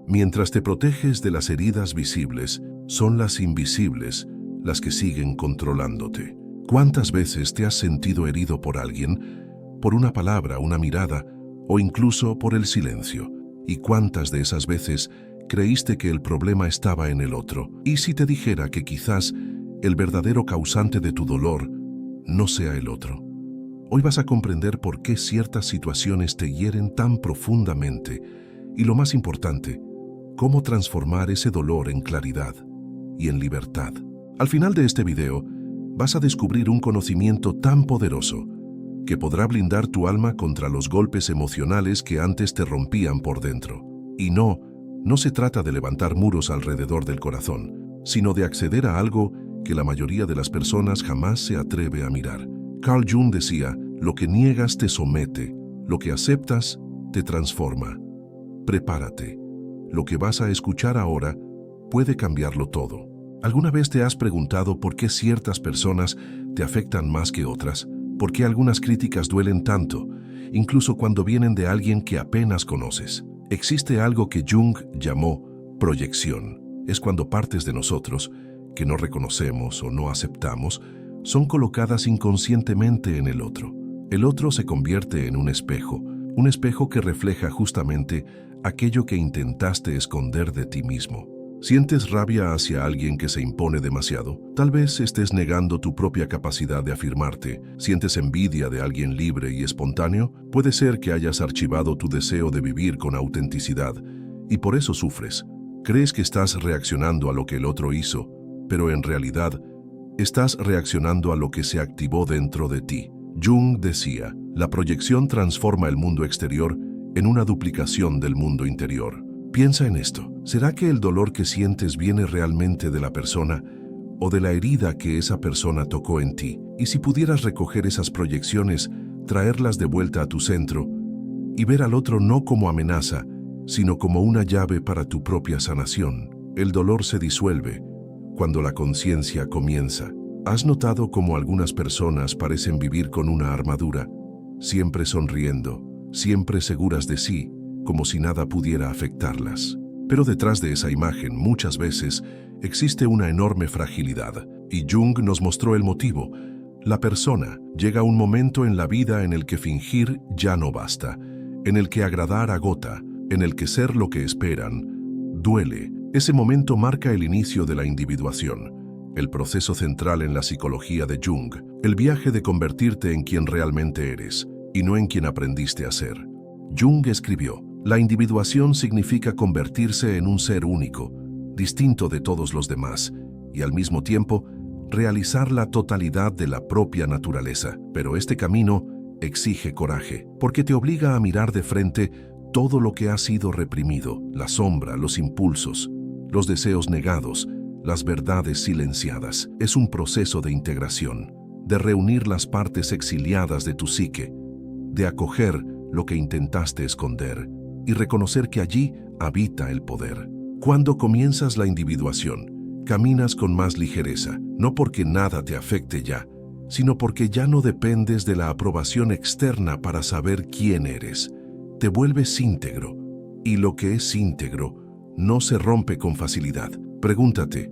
Mientras te proteges de las heridas visibles, son las invisibles las que siguen controlándote. ¿Cuántas veces te has sentido herido por alguien, por una palabra, una mirada, o incluso por el silencio? ¿Y cuántas de esas veces creíste que el problema estaba en el otro? ¿Y si te dijera que quizás el verdadero causante de tu dolor no sea el otro? Hoy vas a comprender por qué ciertas situaciones te hieren tan profundamente y, lo más importante, cómo transformar ese dolor en claridad y en libertad. Al final de este video, vas a descubrir un conocimiento tan poderoso que podrá blindar tu alma contra los golpes emocionales que antes te rompían por dentro. Y no se trata de levantar muros alrededor del corazón, sino de acceder a algo que la mayoría de las personas jamás se atreve a mirar. Carl Jung decía, lo que niegas te somete, lo que aceptas te transforma. Prepárate. Lo que vas a escuchar ahora puede cambiarlo todo. ¿Alguna vez te has preguntado por qué ciertas personas te afectan más que otras? ¿Por qué algunas críticas duelen tanto, incluso cuando vienen de alguien que apenas conoces? Existe algo que Jung llamó proyección. Es cuando partes de nosotros, que no reconocemos o no aceptamos, son colocadas inconscientemente en el otro. El otro se convierte en un espejo que refleja justamente aquello que intentaste esconder de ti mismo. ¿Sientes rabia hacia alguien que se impone demasiado? Tal vez estés negando tu propia capacidad de afirmarte. ¿Sientes envidia de alguien libre y espontáneo? Puede ser que hayas archivado tu deseo de vivir con autenticidad y por eso sufres. Crees que estás reaccionando a lo que el otro hizo, pero en realidad estás reaccionando a lo que se activó dentro de ti. Jung decía, la proyección transforma el mundo exterior en una duplicación del mundo interior. Piensa en esto. ¿Será que el dolor que sientes viene realmente de la persona o de la herida que esa persona tocó en ti? Y si pudieras recoger esas proyecciones, traerlas de vuelta a tu centro y ver al otro no como amenaza, sino como una llave para tu propia sanación. El dolor se disuelve cuando la conciencia comienza. ¿Has notado cómo algunas personas parecen vivir con una armadura, siempre sonriendo, siempre seguras de sí, como si nada pudiera afectarlas? Pero detrás de esa imagen, muchas veces, existe una enorme fragilidad, y Jung nos mostró el motivo. La persona llega a un momento en la vida en el que fingir ya no basta, en el que agradar agota, en el que ser lo que esperan duele. Ese momento marca el inicio de la individuación, el proceso central en la psicología de Jung, el viaje de convertirte en quien realmente eres, y no en quien aprendiste a ser. Jung escribió, la individuación significa convertirse en un ser único, distinto de todos los demás, y al mismo tiempo, realizar la totalidad de la propia naturaleza. Pero este camino exige coraje, porque te obliga a mirar de frente todo lo que ha sido reprimido, la sombra, los impulsos, los deseos negados, las verdades silenciadas. Es un proceso de integración, de reunir las partes exiliadas de tu psique, de acoger lo que intentaste esconder y reconocer que allí habita el poder. Cuando comienzas la individuación, caminas con más ligereza, no porque nada te afecte ya, sino porque ya no dependes de la aprobación externa para saber quién eres. Te vuelves íntegro, y lo que es íntegro no se rompe con facilidad. Pregúntate,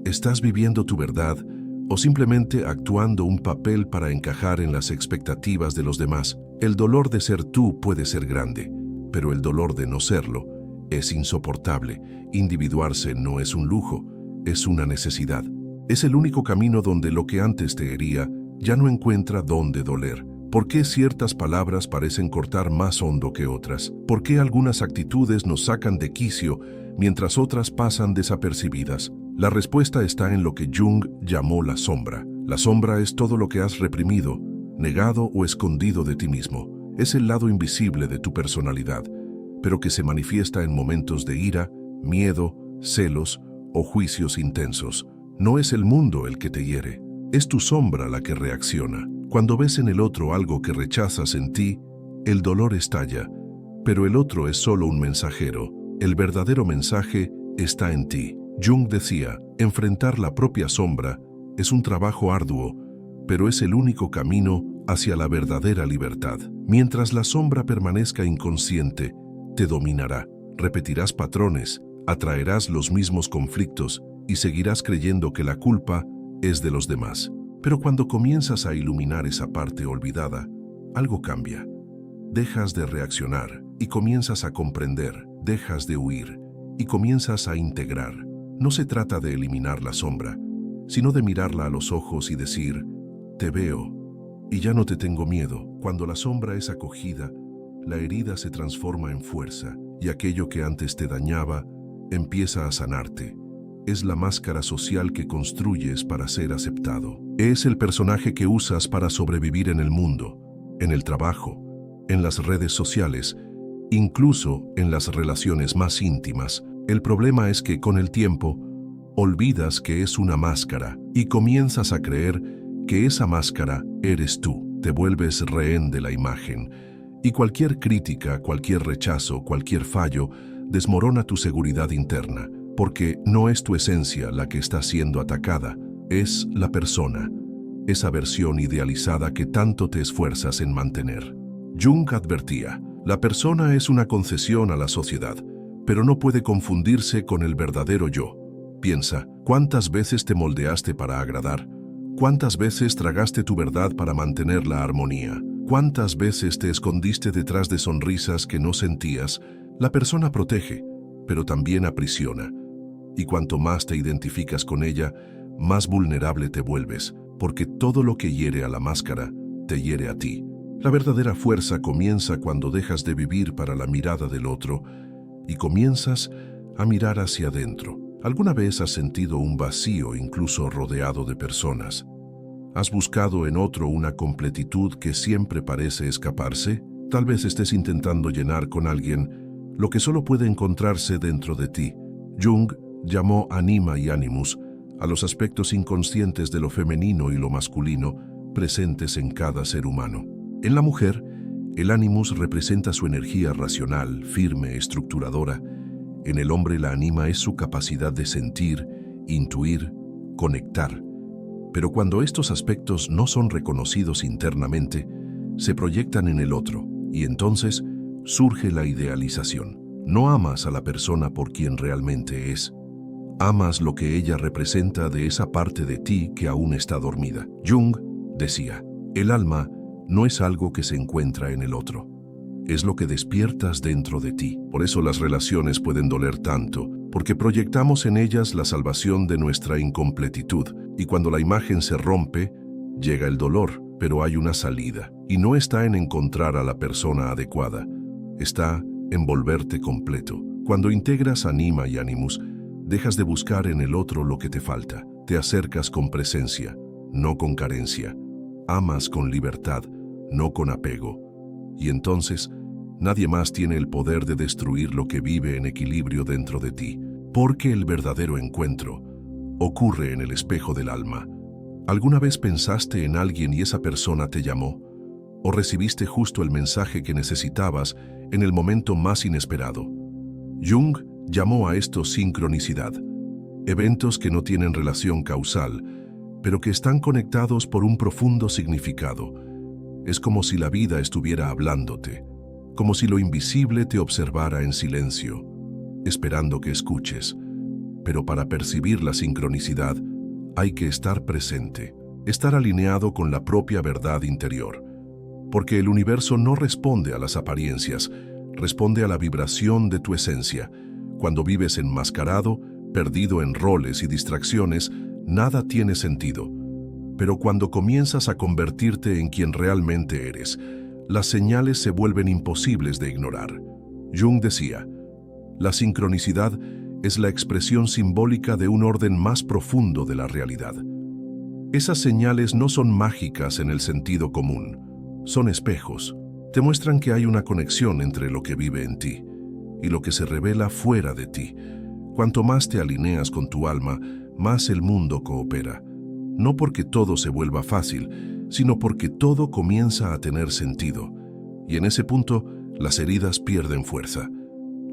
¿estás viviendo tu verdad o simplemente actuando un papel para encajar en las expectativas de los demás? El dolor de ser tú puede ser grande, pero el dolor de no serlo es insoportable. Individuarse no es un lujo, es una necesidad. Es el único camino donde lo que antes te hería ya no encuentra dónde doler. ¿Por qué ciertas palabras parecen cortar más hondo que otras? ¿Por qué algunas actitudes nos sacan de quicio mientras otras pasan desapercibidas? La respuesta está en lo que Jung llamó la sombra. La sombra es todo lo que has reprimido, negado o escondido de ti mismo. Es el lado invisible de tu personalidad, pero que se manifiesta en momentos de ira, miedo, celos o juicios intensos. No es el mundo el que te hiere, es tu sombra la que reacciona. Cuando ves en el otro algo que rechazas en ti, el dolor estalla, pero el otro es solo un mensajero. El verdadero mensaje está en ti. Jung decía, enfrentar la propia sombra es un trabajo arduo, pero es el único camino hacia la verdadera libertad. Mientras la sombra permanezca inconsciente, te dominará. repetirás patrones, atraerás los mismos conflictos y seguirás creyendo que la culpa es de los demás. Pero cuando comienzas a iluminar esa parte olvidada, algo cambia. Dejas de reaccionar y comienzas a comprender, dejas de huir y comienzas a integrar. No se trata de eliminar la sombra, sino de mirarla a los ojos y decir, te veo y ya no te tengo miedo. Cuando la sombra es acogida, la herida se transforma en fuerza y aquello que antes te dañaba empieza a sanarte. Es la máscara social que construyes para ser aceptado. Es el personaje que usas para sobrevivir en el mundo, en el trabajo, en las redes sociales, incluso en las relaciones más íntimas. El problema es que con el tiempo olvidas que es una máscara y comienzas a creer que esa máscara eres tú. Te vuelves rehén de la imagen y cualquier crítica, cualquier rechazo, cualquier fallo desmorona tu seguridad interna, porque no es tu esencia la que está siendo atacada, es la persona, esa versión idealizada que tanto te esfuerzas en mantener. Jung advertía, la persona es una concesión a la sociedad, pero no puede confundirse con el verdadero yo. Piensa, ¿cuántas veces te moldeaste para agradar? ¿Cuántas veces tragaste tu verdad para mantener la armonía? ¿Cuántas veces te escondiste detrás de sonrisas que no sentías? La persona protege, pero también aprisiona. Y cuanto más te identificas con ella, más vulnerable te vuelves, porque todo lo que hiere a la máscara, te hiere a ti. La verdadera fuerza comienza cuando dejas de vivir para la mirada del otro y comienzas a mirar hacia adentro. ¿Alguna vez has sentido un vacío incluso rodeado de personas? ¿Has buscado en otro una completitud que siempre parece escaparse? Tal vez estés intentando llenar con alguien lo que solo puede encontrarse dentro de ti. Jung llamó anima y animus a los aspectos inconscientes de lo femenino y lo masculino presentes en cada ser humano. En la mujer, el animus representa su energía racional, firme, estructuradora. En el hombre, la anima es su capacidad de sentir, intuir, conectar. Pero cuando estos aspectos no son reconocidos internamente, se proyectan en el otro, y entonces surge la idealización. No amas a la persona por quien realmente es. Amas lo que ella representa de esa parte de ti que aún está dormida. Jung decía, el alma no es algo que se encuentra en el otro. Es lo que despiertas dentro de ti. Por eso las relaciones pueden doler tanto, porque proyectamos en ellas la salvación de nuestra incompletitud. Y cuando la imagen se rompe, llega el dolor, pero hay una salida. Y no está en encontrar a la persona adecuada, está en volverte completo. Cuando integras anima y animus, dejas de buscar en el otro lo que te falta. Te acercas con presencia, no con carencia. Amas con libertad, no con apego. Y entonces, nadie más tiene el poder de destruir lo que vive en equilibrio dentro de ti, porque el verdadero encuentro ocurre en el espejo del alma. ¿Alguna vez pensaste en alguien y esa persona te llamó? ¿O recibiste justo el mensaje que necesitabas en el momento más inesperado? Jung llamó a esto sincronicidad, eventos que no tienen relación causal, pero que están conectados por un profundo significado. Es como si la vida estuviera hablándote, como si lo invisible te observara en silencio, esperando que escuches. Pero para percibir la sincronicidad, hay que estar presente, estar alineado con la propia verdad interior. Porque el universo no responde a las apariencias, responde a la vibración de tu esencia. Cuando vives enmascarado, perdido en roles y distracciones, nada tiene sentido. Pero cuando comienzas a convertirte en quien realmente eres, las señales se vuelven imposibles de ignorar. Jung decía, la sincronicidad es la expresión simbólica de un orden más profundo de la realidad. Esas señales no son mágicas en el sentido común, son espejos. Te muestran que hay una conexión entre lo que vive en ti y lo que se revela fuera de ti. Cuanto más te alineas con tu alma, más el mundo coopera. No porque todo se vuelva fácil, sino porque todo comienza a tener sentido. Y en ese punto, las heridas pierden fuerza.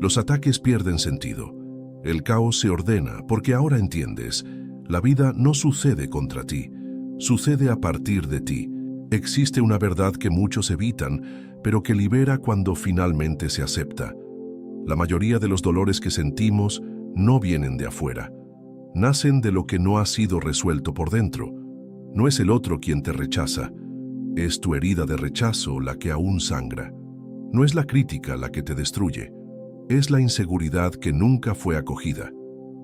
Los ataques pierden sentido. El caos se ordena porque ahora entiendes, la vida no sucede contra ti, sucede a partir de ti. Existe una verdad que muchos evitan, pero que libera cuando finalmente se acepta. La mayoría de los dolores que sentimos no vienen de afuera. Nacen de lo que no ha sido resuelto por dentro. No es el otro quien te rechaza. Es tu herida de rechazo la que aún sangra. No es la crítica la que te destruye. Es la inseguridad que nunca fue acogida.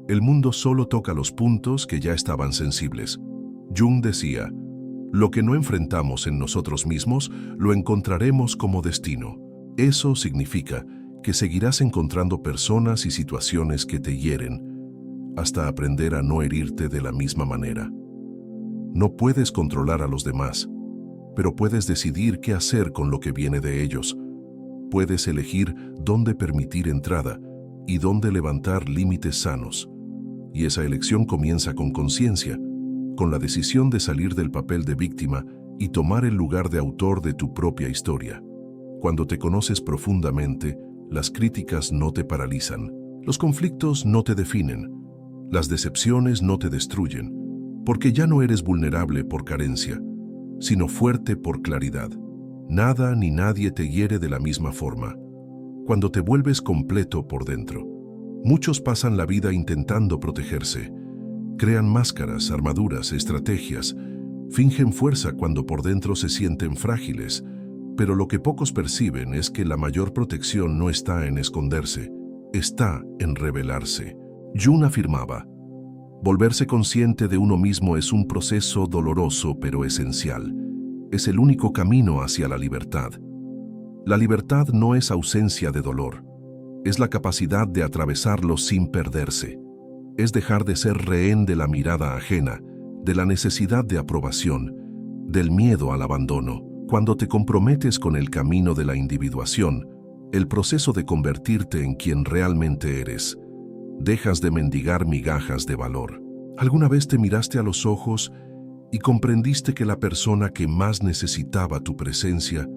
El mundo solo toca los puntos que ya estaban sensibles. Jung decía, lo que no enfrentamos en nosotros mismos, lo encontraremos como destino. Eso significa que seguirás encontrando personas y situaciones que te hieren, hasta aprender a no herirte de la misma manera. No puedes controlar a los demás, pero puedes decidir qué hacer con lo que viene de ellos. Puedes elegir dónde permitir entrada y dónde levantar límites sanos. Y esa elección comienza con conciencia, con la decisión de salir del papel de víctima y tomar el lugar de autor de tu propia historia. Cuando te conoces profundamente, las críticas no te paralizan, los conflictos no te definen, las decepciones no te destruyen, porque ya no eres vulnerable por carencia, sino fuerte por claridad. Nada ni nadie te hiere de la misma forma. Cuando te vuelves completo por dentro, muchos pasan la vida intentando protegerse. Crean máscaras, armaduras, estrategias, fingen fuerza cuando por dentro se sienten frágiles, pero lo que pocos perciben es que la mayor protección no está en esconderse, está en revelarse. Jung afirmaba, volverse consciente de uno mismo es un proceso doloroso pero esencial. Es el único camino hacia la libertad. La libertad no es ausencia de dolor, es la capacidad de atravesarlo sin perderse. Es dejar de ser rehén de la mirada ajena, de la necesidad de aprobación, del miedo al abandono. Cuando te comprometes con el camino de la individuación, el proceso de convertirte en quien realmente eres, dejas de mendigar migajas de valor. ¿Alguna vez te miraste a los ojos y comprendiste que la persona que más necesitaba tu presencia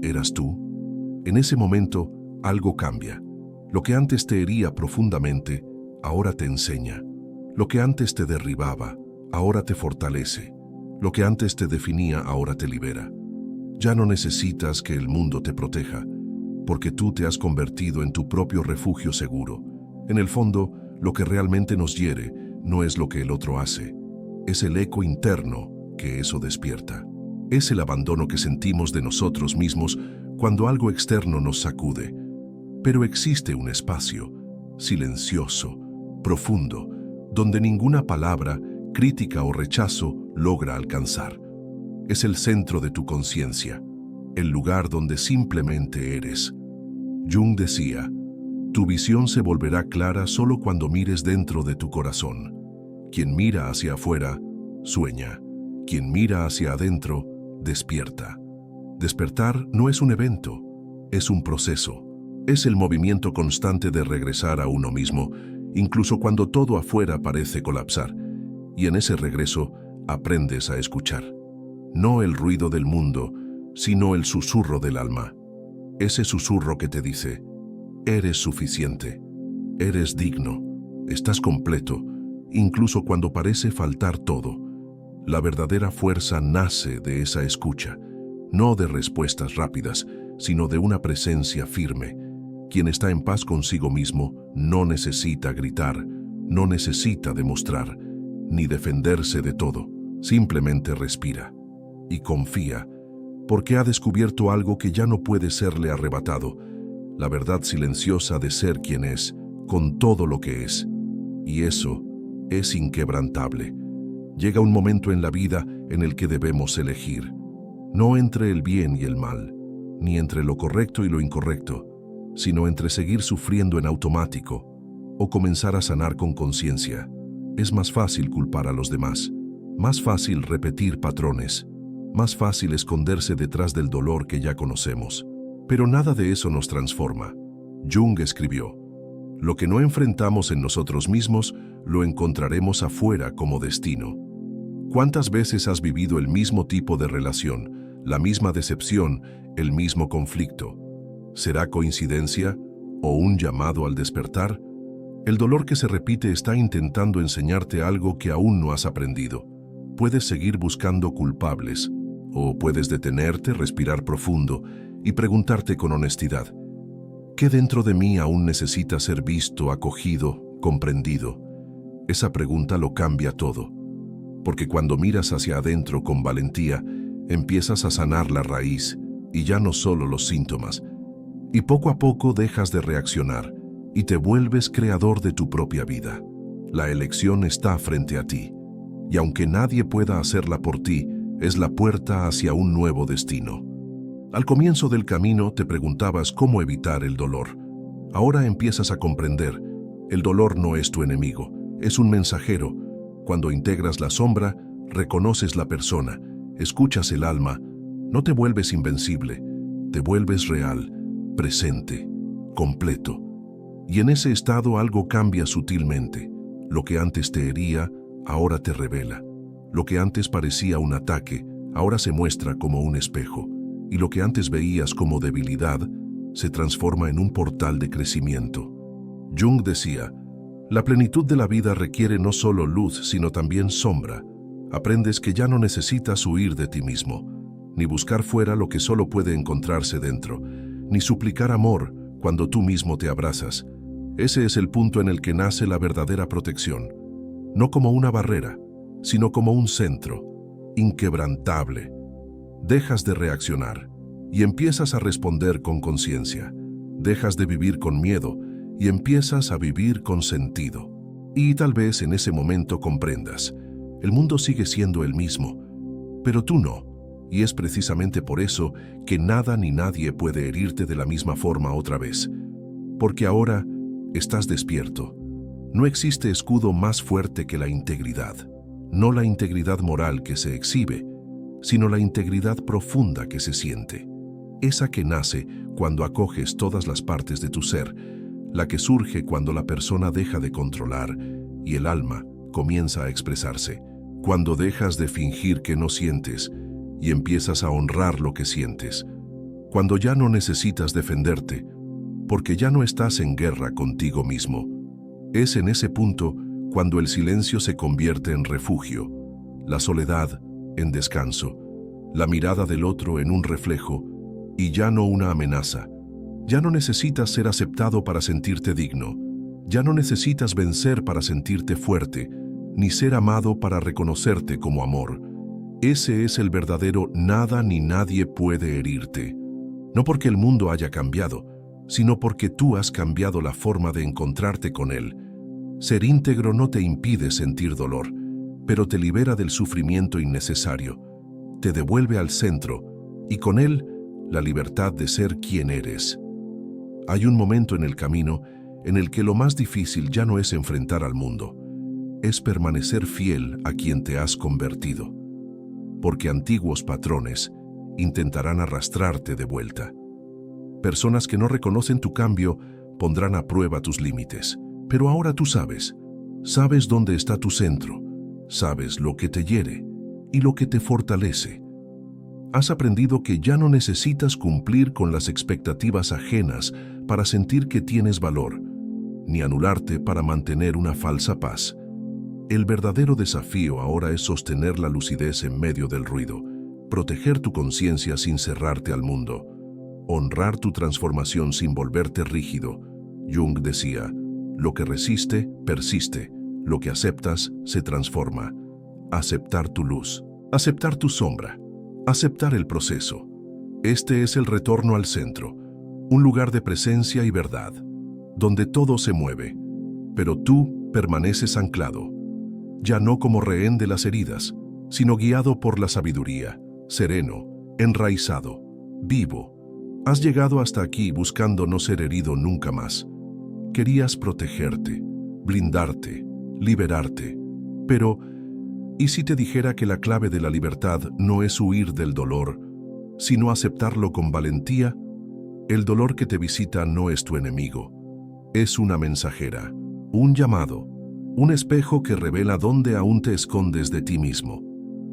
eras tú? En ese momento, algo cambia. Lo que antes te hería profundamente, ahora te enseña. Lo que antes te derribaba, ahora te fortalece. Lo que antes te definía, ahora te libera. Ya no necesitas que el mundo te proteja, porque tú te has convertido en tu propio refugio seguro. En el fondo, lo que realmente nos hiere no es lo que el otro hace, es el eco interno que eso despierta. Es el abandono que sentimos de nosotros mismos cuando algo externo nos sacude. Pero existe un espacio, silencioso, profundo, donde ninguna palabra, crítica o rechazo logra alcanzar. Es el centro de tu conciencia, el lugar donde simplemente eres. Jung decía, tu visión se volverá clara solo cuando mires dentro de tu corazón. Quien mira hacia afuera, sueña. Quien mira hacia adentro, despierta. Despertar no es un evento, es un proceso. Es el movimiento constante de regresar a uno mismo, incluso cuando todo afuera parece colapsar. Y en ese regreso, aprendes a escuchar. No el ruido del mundo, sino el susurro del alma. Ese susurro que te dice, eres suficiente, eres digno, estás completo, incluso cuando parece faltar todo. La verdadera fuerza nace de esa escucha, no de respuestas rápidas, sino de una presencia firme. Quien está en paz consigo mismo no necesita gritar, no necesita demostrar, ni defenderse de todo. Simplemente respira y confía, porque ha descubierto algo que ya no puede serle arrebatado, la verdad silenciosa de ser quien es, con todo lo que es. Y eso es inquebrantable. Llega un momento en la vida en el que debemos elegir, no entre el bien y el mal, ni entre lo correcto y lo incorrecto, sino entre seguir sufriendo en automático o comenzar a sanar con conciencia. Es más fácil culpar a los demás, más fácil repetir patrones, más fácil esconderse detrás del dolor que ya conocemos. Pero nada de eso nos transforma. Jung escribió, lo que no enfrentamos en nosotros mismos, lo encontraremos afuera como destino. ¿Cuántas veces has vivido el mismo tipo de relación, la misma decepción, el mismo conflicto? ¿Será coincidencia o un llamado al despertar? El dolor que se repite está intentando enseñarte algo que aún no has aprendido. Puedes seguir buscando culpables, o puedes detenerte, respirar profundo y preguntarte con honestidad, ¿Qué dentro de mí aún necesita ser visto, acogido, comprendido? Esa pregunta lo cambia todo, porque cuando miras hacia adentro con valentía, empiezas a sanar la raíz y ya no solo los síntomas. Y poco a poco dejas de reaccionar y te vuelves creador de tu propia vida. La elección está frente a ti, y aunque nadie pueda hacerla por ti, es la puerta hacia un nuevo destino. Al comienzo del camino te preguntabas cómo evitar el dolor. Ahora empiezas a comprender, el dolor no es tu enemigo, es un mensajero. Cuando integras la sombra, reconoces la persona, escuchas el alma, no te vuelves invencible, te vuelves real, presente, completo. Y en ese estado algo cambia sutilmente. Lo que antes te hería, ahora te revela. Lo que antes parecía un ataque, ahora se muestra como un espejo. Y lo que antes veías como debilidad, se transforma en un portal de crecimiento. Jung decía, la plenitud de la vida requiere no solo luz, sino también sombra. Aprendes que ya no necesitas huir de ti mismo, ni buscar fuera lo que solo puede encontrarse dentro, ni suplicar amor cuando tú mismo te abrazas. Ese es el punto en el que nace la verdadera protección, no como una barrera, sino como un centro, inquebrantable. Dejas de reaccionar y empiezas a responder con conciencia. Dejas de vivir con miedo y empiezas a vivir con sentido. Y tal vez en ese momento comprendas, el mundo sigue siendo el mismo, pero tú no. Y es precisamente por eso que nada ni nadie puede herirte de la misma forma otra vez. Porque ahora estás despierto. No existe escudo más fuerte que la integridad. No la integridad moral que se exhibe, sino la integridad profunda que se siente. Esa que nace cuando acoges todas las partes de tu ser, la que surge cuando la persona deja de controlar y el alma comienza a expresarse. Cuando dejas de fingir que no sientes y empiezas a honrar lo que sientes. Cuando ya no necesitas defenderte, porque ya no estás en guerra contigo mismo. Es en ese punto cuando el silencio se convierte en refugio, la soledad en descanso, la mirada del otro en un reflejo y ya no una amenaza. Ya no necesitas ser aceptado para sentirte digno. Ya no necesitas vencer para sentirte fuerte, ni ser amado para reconocerte como amor. Ese es el verdadero nada ni nadie puede herirte. No porque el mundo haya cambiado, sino porque tú has cambiado la forma de encontrarte con él. Ser íntegro no te impide sentir dolor, pero te libera del sufrimiento innecesario. Te devuelve al centro, y con él, la libertad de ser quien eres. Hay un momento en el camino en el que lo más difícil ya no es enfrentar al mundo, es permanecer fiel a quien te has convertido, porque antiguos patrones intentarán arrastrarte de vuelta. Personas que no reconocen tu cambio pondrán a prueba tus límites, pero ahora tú sabes dónde está tu centro, sabes lo que te hiere y lo que te fortalece. Has aprendido que ya no necesitas cumplir con las expectativas ajenas para sentir que tienes valor, ni anularte para mantener una falsa paz. El verdadero desafío ahora es sostener la lucidez en medio del ruido, proteger tu conciencia sin cerrarte al mundo, honrar tu transformación sin volverte rígido. Jung decía, lo que resiste, persiste, lo que aceptas, se transforma. Aceptar tu luz, aceptar tu sombra, aceptar el proceso. Este es el retorno al centro, un lugar de presencia y verdad, donde todo se mueve, pero tú permaneces anclado, ya no como rehén de las heridas, sino guiado por la sabiduría, sereno, enraizado, vivo. Has llegado hasta aquí buscando no ser herido nunca más. Querías protegerte, blindarte, liberarte, pero ¿y si te dijera que la clave de la libertad no es huir del dolor, sino aceptarlo con valentía? El dolor que te visita no es tu enemigo, es una mensajera, un llamado, un espejo que revela dónde aún te escondes de ti mismo.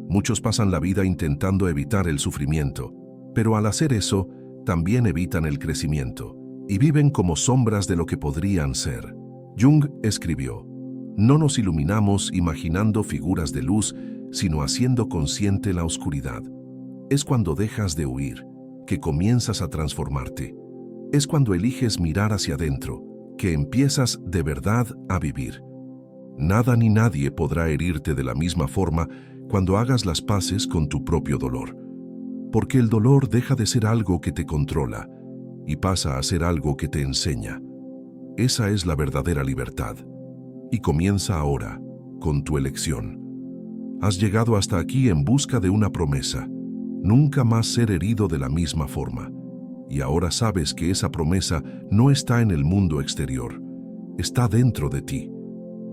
Muchos pasan la vida intentando evitar el sufrimiento, pero al hacer eso, también evitan el crecimiento, y viven como sombras de lo que podrían ser. Jung escribió, no nos iluminamos imaginando figuras de luz, sino haciendo consciente la oscuridad. Es cuando dejas de huir, que comienzas a transformarte. Es cuando eliges mirar hacia adentro, que empiezas de verdad a vivir. Nada ni nadie podrá herirte de la misma forma cuando hagas las paces con tu propio dolor. Porque el dolor deja de ser algo que te controla y pasa a ser algo que te enseña. Esa es la verdadera libertad. Y comienza ahora, con tu elección. Has llegado hasta aquí en busca de una promesa, nunca más ser herido de la misma forma. Y ahora sabes que esa promesa no está en el mundo exterior, está dentro de ti.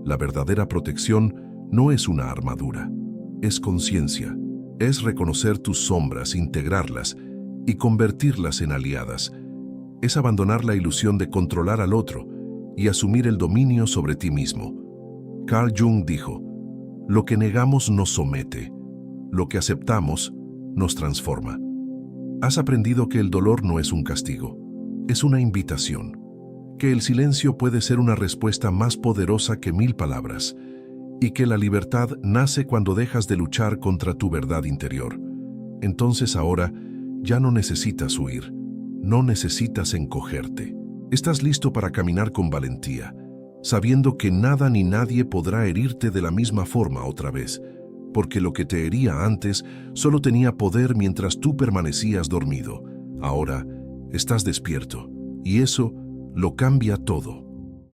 La verdadera protección no es una armadura, es conciencia, es reconocer tus sombras, integrarlas y convertirlas en aliadas. Es abandonar la ilusión de controlar al otro y asumir el dominio sobre ti mismo. Carl Jung dijo, lo que negamos nos somete, lo que aceptamos nos transforma. Has aprendido que el dolor no es un castigo, es una invitación, que el silencio puede ser una respuesta más poderosa que 1000 palabras, y que la libertad nace cuando dejas de luchar contra tu verdad interior. Entonces ahora ya no necesitas huir, no necesitas encogerte. Estás listo para caminar con valentía, sabiendo que nada ni nadie podrá herirte de la misma forma otra vez, porque lo que te hería antes solo tenía poder mientras tú permanecías dormido. Ahora estás despierto, y eso lo cambia todo.